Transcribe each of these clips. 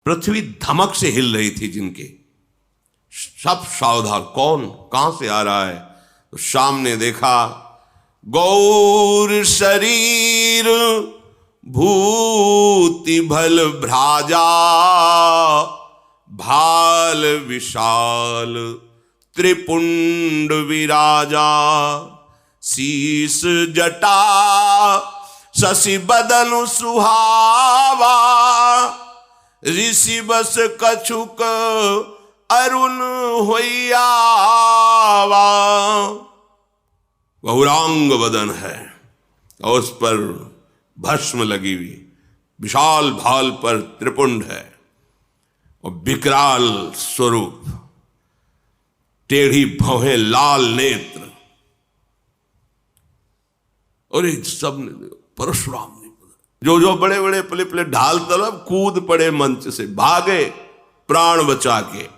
पृथ्वी धमक से हिल रही थी जिनके, सब सावधान, कौन कहां से आ रहा है। तो सामने देखा गौर शरीर भूति भल भ्राजा, भाल विशाल त्रिपुंड विराजा, शीस जटा शशि बदन सुहावा, ऋषि बस कछुक अरुण होइयावा। गौरांग बदन है और उस पर भस्म लगी हुई, विशाल भाल पर त्रिपुंड है और विकराल स्वरूप, टेढ़ी भौहें, लाल नेत्र। और सब परशुराम ने जो बड़े बड़े पले पले ढाल तलब कूद पड़े मंच से, भागे प्राण बचा के।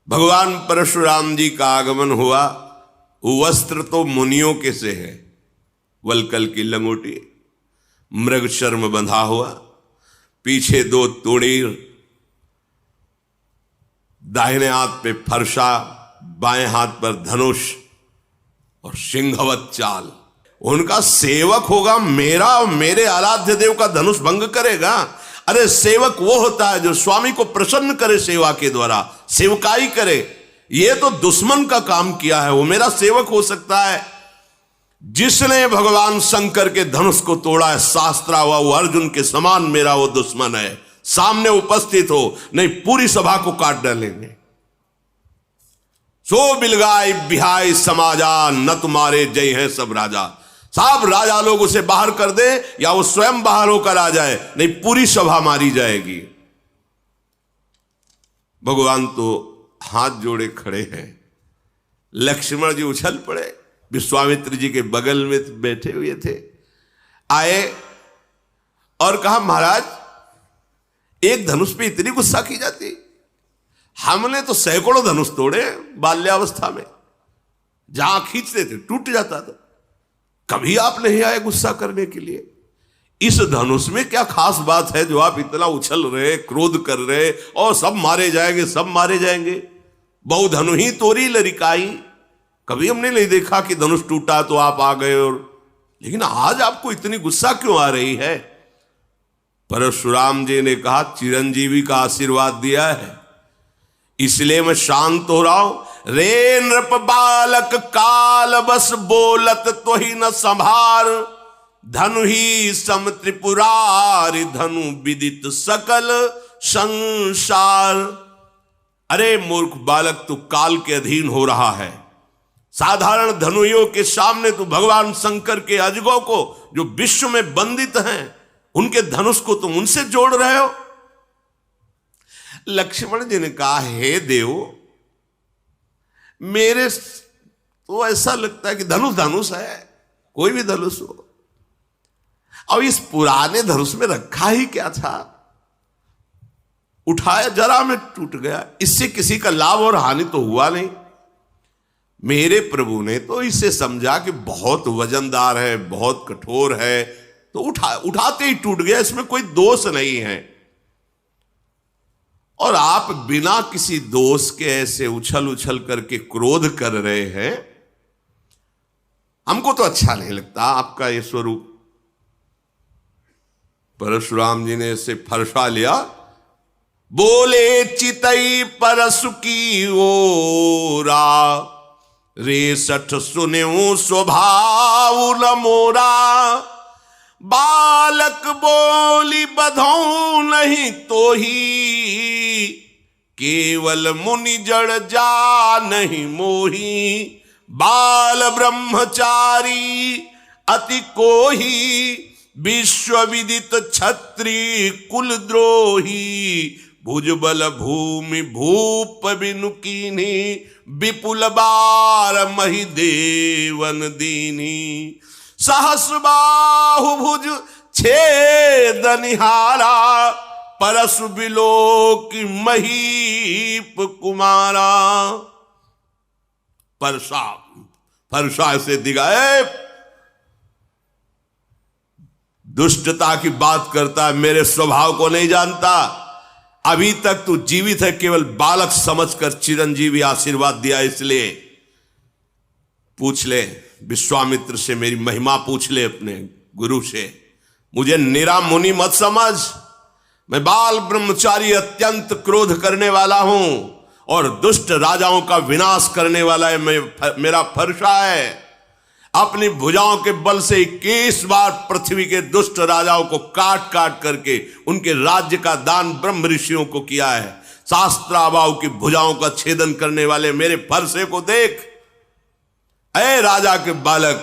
भगवान परशुराम जी का आगमन हुआ। वस्त्र तो मुनियों के से है, वलकल की लंगोटी, मृग शर्म बंधा हुआ, पीछे 2 तोड़ीर, दाहिने हाथ पे फरसा, बाएं हाथ पर धनुष और सिंहवत चाल। उनका सेवक होगा मेरा, मेरे आराध्य देव का धनुष भंग करेगा। अरे सेवक वो होता है जो स्वामी को प्रसन्न करे, सेवा के द्वारा सेवकाई करे। ये तो दुश्मन का काम किया है, वो मेरा सेवक हो सकता है। जिसने भगवान शंकर के धनुष को तोड़ा है, शास्त्रा हुआ, वो अर्जुन के समान मेरा वो दुश्मन है। सामने उपस्थित हो, नहीं पूरी सभा को काट डालेंगे। सो बिलगाय बिहाय समाजा, न तुम्हारे जय है सब राजा। सब राजा लोग उसे बाहर कर दे या वो स्वयं बाहर होकर आ जाए, नहीं पूरी सभा मारी जाएगी। भगवान तो हाथ जोड़े खड़े हैं। लक्ष्मण जी उछल पड़े, विश्वामित्र जी के बगल में बैठे हुए थे, आए और कहा महाराज एक धनुष पे इतनी गुस्सा की जाती, हमने तो सैकड़ों धनुष तोड़े बाल्यावस्था में, जहां खींचते थे टूट जाता था, कभी आप नहीं आए गुस्सा करने के लिए। इस धनुष में क्या खास बात है जो आप इतना उछल रहे, क्रोध कर रहे, और सब मारे जाएंगे, सब मारे जाएंगे। बहु धनु ही तोरी लरिकाई, कभी हमने नहीं देखा कि धनुष टूटा तो आप आ गए, और लेकिन आज आपको इतनी गुस्सा क्यों आ रही है। परशुराम जी ने कहा चिरंजीवी का आशीर्वाद दिया है, इसलिए मैं शांत हो रहा हूं। रे नृप बालक काल बस बोलत तो ही न संभार, धनु ही सम त्रिपुरारि धनु विदित सकल संसार। अरे मूर्ख बालक, तू काल के अधीन हो रहा है। साधारण धनुइयों के सामने तू भगवान शंकर के अजगों को, जो विश्व में बंदित हैं, उनके धनुष को तुम उनसे जोड़ रहे हो। लक्ष्मण जी ने कहा हे देव, मेरे तो ऐसा लगता है कि धनुष धनुष है, कोई भी धनुष हो। अब इस पुराने धनुष में रखा ही क्या था, उठाया जरा में टूट गया, इससे किसी का लाभ और हानि तो हुआ नहीं। मेरे प्रभु ने तो इसे समझा कि बहुत वजनदार है, बहुत कठोर है, तो उठाते ही टूट गया, इसमें कोई दोष नहीं है। और आप बिना किसी दोष के ऐसे उछल उछल करके क्रोध कर रहे हैं, हमको तो अच्छा नहीं लगता आपका ये स्वरूप। परशुराम जी ने इसे फरसा लिया, बोले चितई परसु की ओरा, रे सठ सुन्यो स्वभाव न मोरा, बालक बोली बधौ नहीं तो ही, केवल मुनि जड़ जा नहीं मोही, बाल ब्रह्मचारी अति कोही, विश्व विदित क्षत्रि कुल द्रोही, भुजबल भूमि भूप बिनु कीन्ही, विपुल बार मही देवन दीनी, सहस बाहु भुज छेद निहारा, परसु बिलोक महीप कुमारा। परसा से दिगाए दुष्टता की बात करता है, मेरे स्वभाव को नहीं जानता। अभी तक तू जीवित है केवल बालक समझकर चिरंजीवी आशीर्वाद दिया, इसलिए पूछ ले विश्वामित्र से, मेरी महिमा पूछ ले अपने गुरु से। मुझे निरा मुनि मत समझ, मैं बाल ब्रह्मचारी अत्यंत क्रोध करने वाला हूं और दुष्ट राजाओं का विनाश करने वाला है मेरा फरसा है। अपनी भुजाओं के बल से 21 बार पृथ्वी के दुष्ट राजाओं को काट काट करके उनके राज्य का दान ब्रह्म ऋषियों को किया है। शास्त्राबाओं की भुजाओं का छेदन करने वाले मेरे फरसे को देख। ऐ राजा के बालक,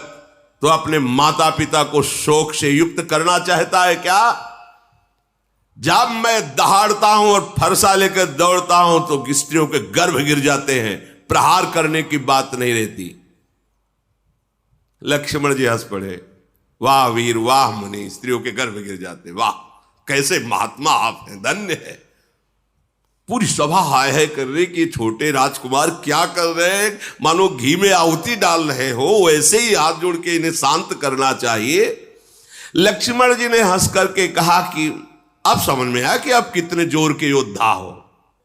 तो अपने माता पिता को शोक से युक्त करना चाहता है क्या? जब मैं दहाड़ता हूं और फरसा लेकर दौड़ता हूं तो स्त्रियों के गर्भ गिर जाते हैं, प्रहार करने की बात नहीं रहती। लक्ष्मण जी हंस पड़े, वाह वीर वाह मुनि, स्त्रियों के गर्भ गिर जाते, वाह कैसे महात्मा आप हैं, धन्य है। पूरी सभा हाय है कर रही कि छोटे राजकुमार क्या कर रहे हैं, मानो घी में आहुति डाल रहे हो, वैसे ही हाथ जोड़ के इन्हें शांत करना चाहिए। लक्ष्मण जी ने हंस करके कहा कि अब समझ में आया कि आप कितने जोर के योद्धा हो,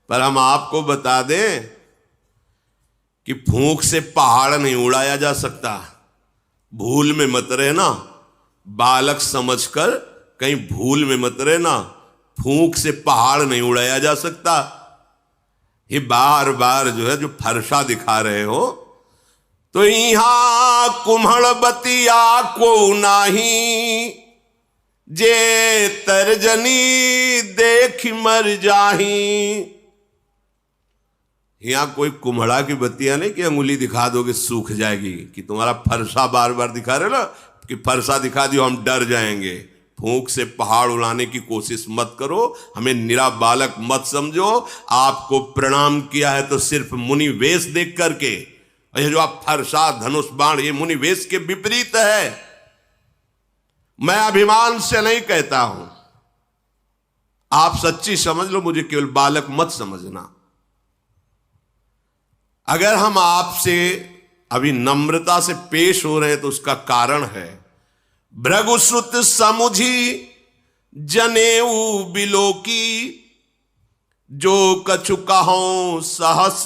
पर हम आपको बता दें कि फूंक से पहाड़ नहीं उड़ाया जा सकता। भूल में मत रहना, बालक समझकर कहीं भूल में मत रहना। फूंक से पहाड़ नहीं उड़ाया जा सकता। ये बार बार जो है जो फरसा दिखा रहे हो, तो यहां कुम्हड़ बतिया को नाही, जे तरजनी देख मर जाही। यहां कोई कुम्हड़ा की बत्तियां नहीं कि अंगुली दिखा दोगे सूख जाएगी, कि तुम्हारा फरसा बार बार दिखा रहे ना कि फरसा दिखा दियो हम डर जाएंगे। फूंक से पहाड़ उड़ाने की कोशिश मत करो, हमें निरा बालक मत समझो। आपको प्रणाम किया है तो सिर्फ मुनि वेश देख करके, और ये जो आप फरसा धनुष बाण, ये मुनि वेश के विपरीत है। मैं अभिमान से नहीं कहता हूं, आप सच्ची समझ लो, मुझे केवल बालक मत समझना। अगर हम आपसे अभी नम्रता से पेश हो रहे हैं तो उसका कारण है, भृगुसुत समुझी जनेऊ बिलोकी, जो कछु कहो सहस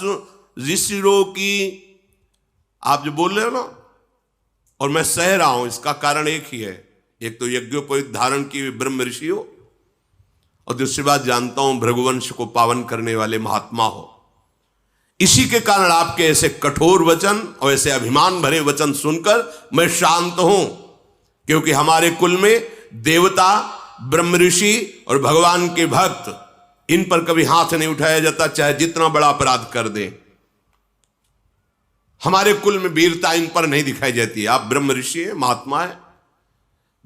ऋषिरों की। आप जो बोल रहे हो ना, और मैं सह रहा हूं, इसका कारण एक ही है। एक तो यज्ञोपवीत धारण की ब्रह्म ऋषि हो, और दूसरी बात जानता हूं भृगुवंश को पावन करने वाले महात्मा हो। इसी के कारण आपके ऐसे कठोर वचन और ऐसे अभिमान भरे वचन सुनकर मैं शांत हूं, क्योंकि हमारे कुल में देवता, ब्रह्म ऋषि और भगवान के भक्त, इन पर कभी हाथ नहीं उठाया जाता, चाहे जितना बड़ा अपराध कर दें। हमारे कुल में वीरता इन पर नहीं दिखाई जाती। आप ब्रह्म ऋषि हैं, महात्मा है,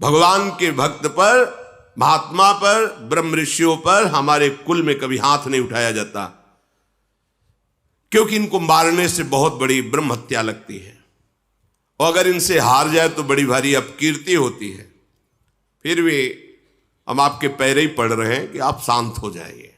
भगवान के भक्त पर, महात्मा पर, ब्रह्म ऋषियों पर हमारे कुल में कभी हाथ नहीं उठाया जाता, क्योंकि इनको मारने से बहुत बड़ी ब्रह्म हत्या लगती है, और अगर इनसे हार जाए तो बड़ी भारी अपकीर्ति होती है। फिर भी हम आपके पैरे ही पड़ रहे हैं कि आप शांत हो जाइए।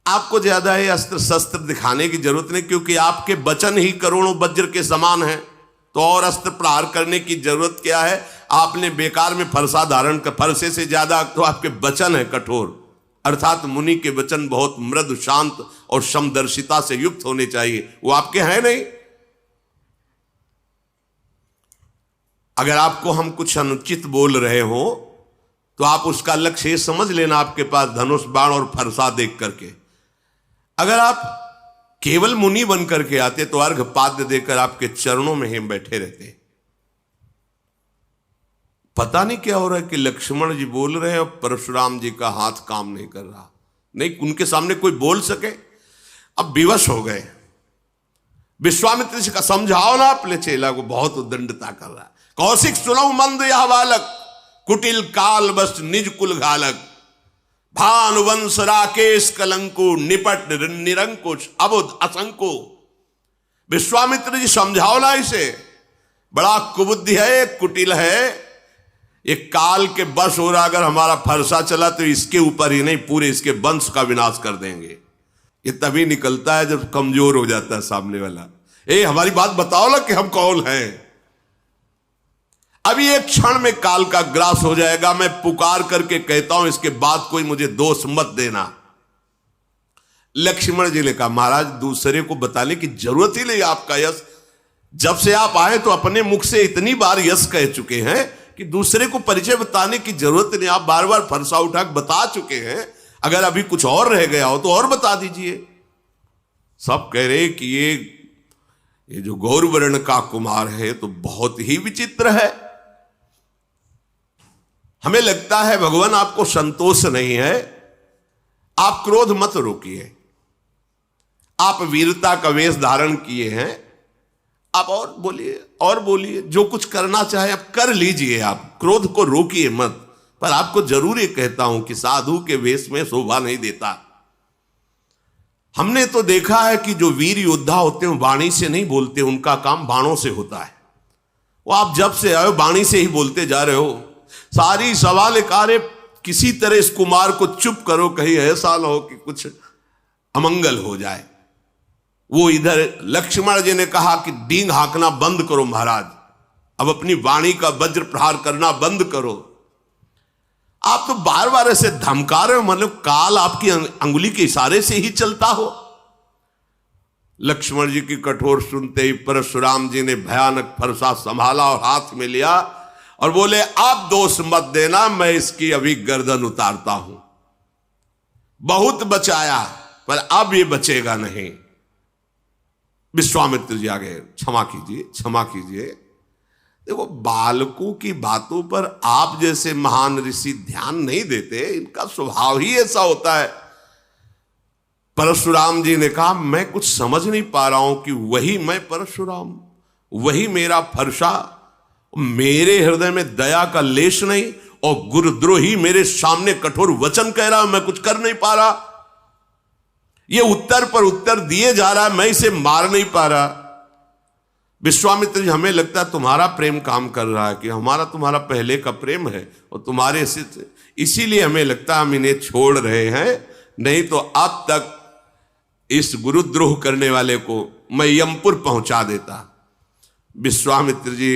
आपको ज्यादा ही अस्त्र शस्त्र दिखाने की जरूरत नहीं, क्योंकि आपके वचन ही करोड़ों वज्र के समान है, तो और अस्त्र प्रहार करने की जरूरत क्या है? आपने बेकार में फरसा धारण कर, फरसे से ज्यादा तो आपके वचन है कठोर, अर्थात मुनि के वचन बहुत मृदु, शांत और समदर्शिता से युक्त होने चाहिए, वो आपके हैं नहीं। अगर आपको हम कुछ अनुचित बोल रहे हो तो आप उसका लक्ष्य ये समझ लेना, आपके पास धनुष बाण और फरसा देख करके। अगर आप केवल मुनि बन करके आते तो अर्घ पाद्य देकर आपके चरणों में ही बैठे रहते। पता नहीं क्या हो रहा है कि लक्ष्मण जी बोल रहे हैं और परशुराम जी का हाथ काम नहीं कर रहा, नहीं उनके सामने कोई बोल सके। अब विवश हो गए। विश्वामित्र जी का समझाओ ना अपने चेला को, बहुत उद्दंडता कर रहा है। कौशिक सुनऊ मंद यह बालक, कुटिल काल बस निज कुल घालक, भानुवंश राकेश कलंको, निपट निरंकुश अबुध असंको। विश्वामित्र जी समझाओ ना इसे, बड़ा कुबुद्धि है, कुटिल है, एक काल के बस हो रहा। अगर हमारा फरसा चला तो इसके ऊपर ही नहीं, पूरे इसके वंश का विनाश कर देंगे। ये तभी निकलता है जब कमजोर हो जाता है सामने वाला। हमारी बात बताओ ना कि हम कौन हैं। अभी एक क्षण में काल का ग्रास हो जाएगा, मैं पुकार करके कहता हूं, इसके बाद कोई मुझे दोष मत देना। लक्ष्मण जी ने कहा, महाराज दूसरे को बताने की जरूरत ही नहीं, आपका यश जब से आप आए तो अपने मुख से इतनी बार यश कह चुके हैं कि दूसरे को परिचय बताने की जरूरत नहीं। आप बार बार फरसा उठा बता चुके हैं, अगर अभी कुछ और रह गया हो तो और बता दीजिए। सब कह रहे कि ये जो गौरवर्ण का कुमार है तो बहुत ही विचित्र है। हमें लगता है भगवान आपको संतोष नहीं है। आप क्रोध मत रोकिए, आप वीरता का वेश धारण किए हैं, आप और बोलिए, जो कुछ करना चाहे आप कर लीजिए, आप क्रोध को रोकिए मत। पर आपको जरूर ये कहता हूं कि साधु के वेश में शोभा नहीं देता। हमने तो देखा है कि जो वीर योद्धा होते हैं वाणी से नहीं बोलते, उनका काम बाणों से होता है। वो आप जब से आए वाणी से ही बोलते जा रहे हो। सारी सवाल कार्य किसी तरह इस कुमार को चुप करो, कहीं ऐसा ना हो कि कुछ अमंगल हो जाए। वो इधर लक्ष्मण जी ने कहा कि डींग हाँकना बंद करो महाराज, अब अपनी वाणी का वज्र प्रहार करना बंद करो। आप तो बार बार ऐसे धमका रहे हो, मतलब काल आपकी अंगुली के इशारे से ही चलता हो। लक्ष्मण जी की कठोर सुनते ही परशुराम जी ने भयानक फरसा संभाला और हाथ में लिया और बोले, आप दोष मत देना, मैं इसकी अभी गर्दन उतारता हूं। बहुत बचाया पर अब ये बचेगा नहीं। विश्वामित्र जी आ गए, क्षमा कीजिए, क्षमा कीजिए। देखो, बालकों की बातों पर आप जैसे महान ऋषि ध्यान नहीं देते, इनका स्वभाव ही ऐसा होता है। परशुराम जी ने कहा, मैं कुछ समझ नहीं पा रहा हूं कि वही मैं परशुराम, वही मेरा फरसा, मेरे हृदय में दया का लेश नहीं, और गुरुद्रोही मेरे सामने कठोर वचन कह रहा, मैं कुछ कर नहीं पा रहा। ये उत्तर पर उत्तर दिए जा रहा है, मैं इसे मार नहीं पा रहा। विश्वामित्र जी, हमें लगता है तुम्हारा प्रेम काम कर रहा है, कि हमारा तुम्हारा पहले का प्रेम है और तुम्हारे इसीलिए हमें लगता है हम इन्हें छोड़ रहे हैं, नहीं तो अब तक इस गुरुद्रोह करने वाले को मैं यमपुर पहुंचा देता। विश्वामित्र जी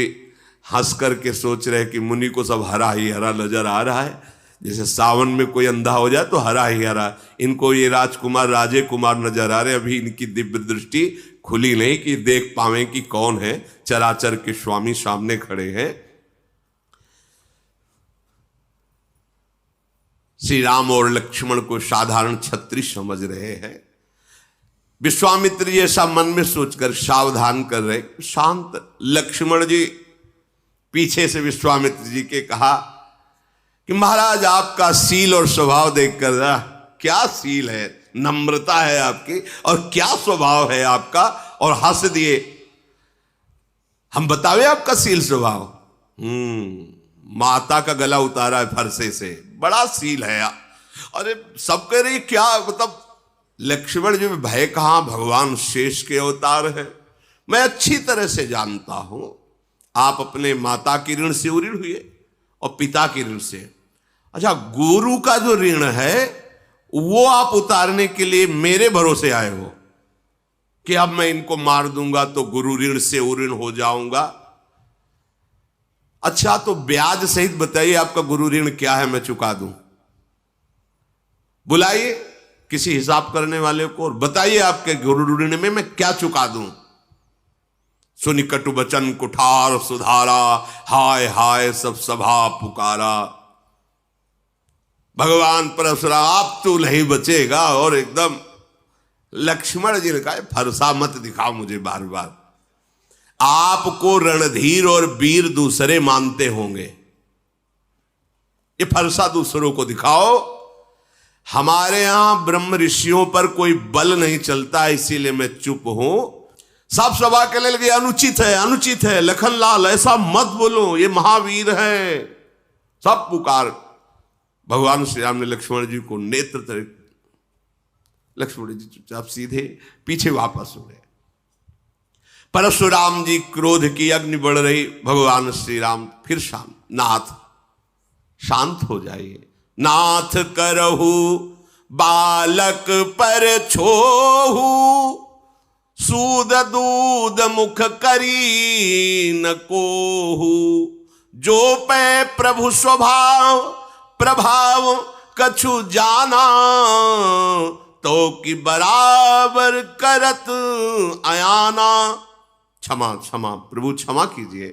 हंस करके सोच रहे कि मुनि को सब हरा ही हरा नजर आ रहा है, जैसे सावन में कोई अंधा हो जाए तो हरा ही हरा। इनको ये राजकुमार राजे कुमार नजर आ रहे, अभी इनकी दिव्य दृष्टि खुली नहीं कि देख पावे कि कौन है, चराचर के स्वामी सामने खड़े हैं। श्री राम और लक्ष्मण को साधारण छत्री समझ रहे हैं। विश्वामित्र जी ऐसा मन में सोचकर सावधान कर रहे, शांत। लक्ष्मण जी पीछे से विश्वामित्र जी के कहा कि महाराज, आपका सील और स्वभाव देखकर ना, क्या सील है, नम्रता है आपकी, और क्या स्वभाव है आपका, और हंस दिए। हम बतावे आपका सील स्वभाव? माता का गला उतारा है फरसे से, बड़ा सील है। अरे सब कह रही क्या, मतलब लक्ष्मण जी में भय कहां, भगवान शेष के अवतार है। मैं अच्छी तरह से जानता हूं, आप अपने माता की ऋण से ऋण हुए और पिता की ऋण से। अच्छा, गुरु का जो ऋण है वो आप उतारने के लिए मेरे भरोसे आए हो कि अब मैं इनको मार दूंगा तो गुरु ऋण से ऋण हो जाऊंगा। अच्छा, तो ब्याज सहित बताइए आपका गुरु ऋण क्या है, मैं चुका दूं। बुलाइए किसी हिसाब करने वाले को और बताइए आपके गुरु ऋण में मैं क्या चुका दूं। सुनि कटु बचन कुठार सुधारा, हाय हाय सब सभा पुकारा। भगवान परशुराम, आप तो नहीं बचेगा। और एकदम लक्ष्मण जी ने कहा, फरसा मत दिखाओ मुझे बार बार। आपको रणधीर और वीर दूसरे मानते होंगे, ये फरसा दूसरों को दिखाओ। हमारे यहां ब्रह्म ऋषियों पर कोई बल नहीं चलता, इसीलिए मैं चुप हूं। सब सभा के लिए लगे, अनुचित है, अनुचित है, लखनलाल ऐसा मत बोलो, ये महावीर है। सब पुकार। भगवान श्री राम ने लक्ष्मण जी को नेत्र तरह, लक्ष्मण जी चुपचाप सीधे पीछे वापस हो गए। परशुराम जी क्रोध की अग्नि बढ़ रही। भगवान श्री राम फिर शांत, नाथ शांत हो जाइए, नाथ करहु बालक पर छोहू, सूद दूध मुख करी न कोहू, जो पे प्रभु स्वभाव प्रभाव कछु जाना, तो कि बराबर करत अयाना। क्षमा क्षमा प्रभु, क्षमा कीजिए।